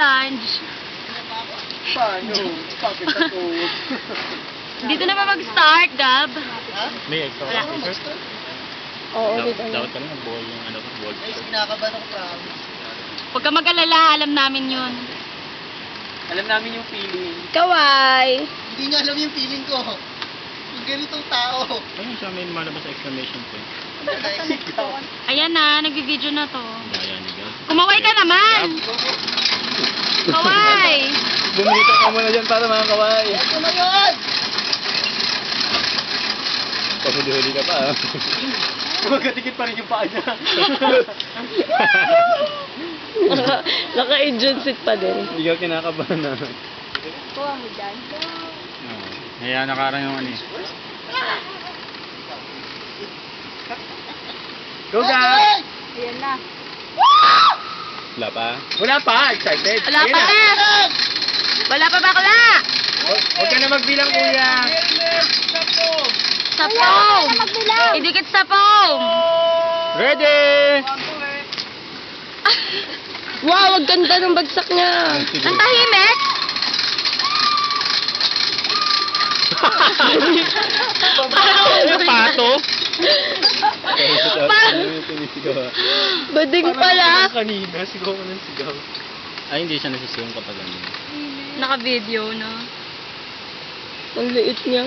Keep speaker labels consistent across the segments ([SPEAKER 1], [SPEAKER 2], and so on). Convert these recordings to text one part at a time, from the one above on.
[SPEAKER 1] lunch.
[SPEAKER 2] Paano? Bakit ako?
[SPEAKER 1] Dito na ba mag-start, Gab?
[SPEAKER 3] May extra
[SPEAKER 1] Wala.
[SPEAKER 3] t-shirt?
[SPEAKER 4] Oo, dito na.
[SPEAKER 3] Dapat pala mag-ball yung ano, ball
[SPEAKER 2] Guys,
[SPEAKER 3] t-shirt.
[SPEAKER 2] kinakabahan ako, promise.
[SPEAKER 1] Huwag ka mag-alala, alam namin yun.
[SPEAKER 2] Alam namin yung feeling.
[SPEAKER 4] Kawai!
[SPEAKER 2] Hindi niya alam yung feeling ko. Yung ganitong tao.
[SPEAKER 3] Ayun siya, may lumalabas sa exclamation point.
[SPEAKER 1] Ayan na, nag-video na to.
[SPEAKER 3] Daya ni God.
[SPEAKER 1] Kumaway ka naman! Kaway!
[SPEAKER 3] Bumita ka muna dyan para mga kaway.
[SPEAKER 2] Ano na yun?
[SPEAKER 3] Pahuli-huli ka pa ah.
[SPEAKER 2] Magkatikit pa rin yung paa niya.
[SPEAKER 4] Naka-engine seat pa din.
[SPEAKER 3] Hindi ka kinakabahan na.
[SPEAKER 4] Kuha mo dyan.
[SPEAKER 3] Kaya nakarang yung ano eh.
[SPEAKER 2] Go, guys!
[SPEAKER 4] Ayan na.
[SPEAKER 3] Wala pa.
[SPEAKER 2] Wala pa, excited.
[SPEAKER 1] Wala
[SPEAKER 2] Ayun
[SPEAKER 1] pa!
[SPEAKER 2] na.
[SPEAKER 1] Wala pa bakla!
[SPEAKER 2] Huwag ka na magbilang, kuya.
[SPEAKER 1] Sa foam! Idikit sa foam!
[SPEAKER 3] Ready!
[SPEAKER 4] Wow, ang ganda ng bagsak niya.
[SPEAKER 1] Ang tahimik!
[SPEAKER 3] Ano pato?
[SPEAKER 4] Bading pala.
[SPEAKER 2] Kanina, sigaw ko ng sigaw.
[SPEAKER 3] Ay, hindi siya nasisiyon kapag ano.
[SPEAKER 1] Naka-video, no?
[SPEAKER 4] Ang liit niya.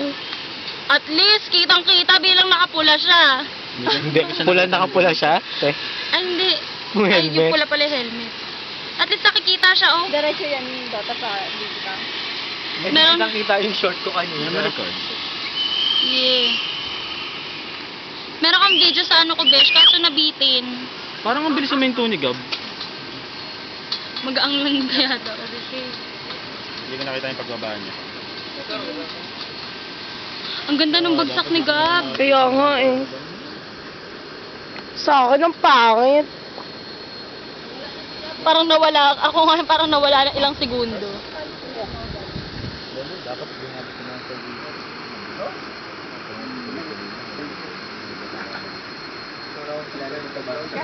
[SPEAKER 1] At least, kitang-kita bilang nakapula siya.
[SPEAKER 3] Hindi pula nakapula siya?
[SPEAKER 1] Ay, hindi.
[SPEAKER 3] Yung
[SPEAKER 1] Ay, yung
[SPEAKER 3] helmet.
[SPEAKER 1] pula pala yung helmet. At least nakikita siya, oh.
[SPEAKER 4] Diretso yan yung data sa dito.
[SPEAKER 1] Meron-
[SPEAKER 2] Nakita yung short ko
[SPEAKER 3] Ano
[SPEAKER 2] kanina.
[SPEAKER 3] record?
[SPEAKER 1] Yeah. Meron kang video sa ano ko, Besh, kaso nabitin.
[SPEAKER 3] Parang ang bilis uminto ni Gab.
[SPEAKER 1] Mag-ang lang kaya daw. Kasi,
[SPEAKER 3] Hindi ko nakita yung pagbabaan niya.
[SPEAKER 1] ang ganda ng bagsak ni Gab.
[SPEAKER 4] Kaya nga eh. Sa akin ang pangit.
[SPEAKER 1] Parang nawala, ako nga parang nawala ng ilang segundo.
[SPEAKER 3] Dapat ginagawa ko na sa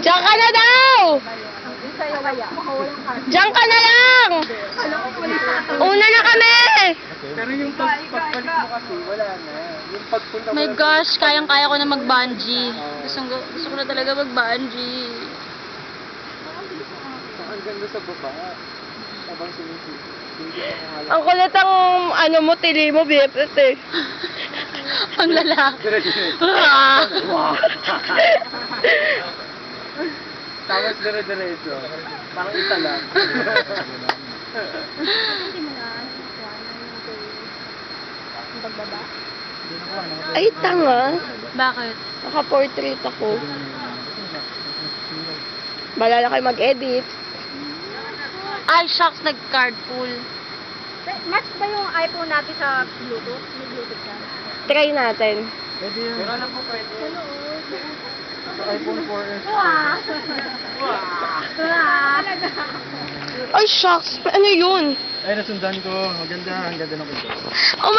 [SPEAKER 4] Diyan ka na daw! Diyan ka na lang! Una na kami!
[SPEAKER 2] Pero yung pagbalik mo kasi, wala na. Yung pagpunta
[SPEAKER 1] My gosh, kayang-kaya ko na mag-bungee. Gusto ko na talaga mag-bungee.
[SPEAKER 2] Ang ganda sa baba. Habang sumisip.
[SPEAKER 4] Ang kulit ang ano mo, tili mo, BFF eh.
[SPEAKER 1] Ang lalaki.
[SPEAKER 2] Dire-diretso.
[SPEAKER 1] Ah!
[SPEAKER 2] Tapos dire-diretso. Parang isa lang.
[SPEAKER 4] Ay, tanga.
[SPEAKER 1] Bakit?
[SPEAKER 4] Naka-portrait ako. Balala kayo mag-edit.
[SPEAKER 1] Ay, shucks, nag-card pull.
[SPEAKER 4] Match ba yung iPhone natin sa Bluetooth? May Bluetooth ka? Try natin.
[SPEAKER 2] Pwede yun. Pero alam ko pwede. Sa iPhone 4S.
[SPEAKER 4] Ay, shucks. Ano yun?
[SPEAKER 3] Ay, nasundan ko. Maganda. Ang ganda ng picture.
[SPEAKER 4] Oh my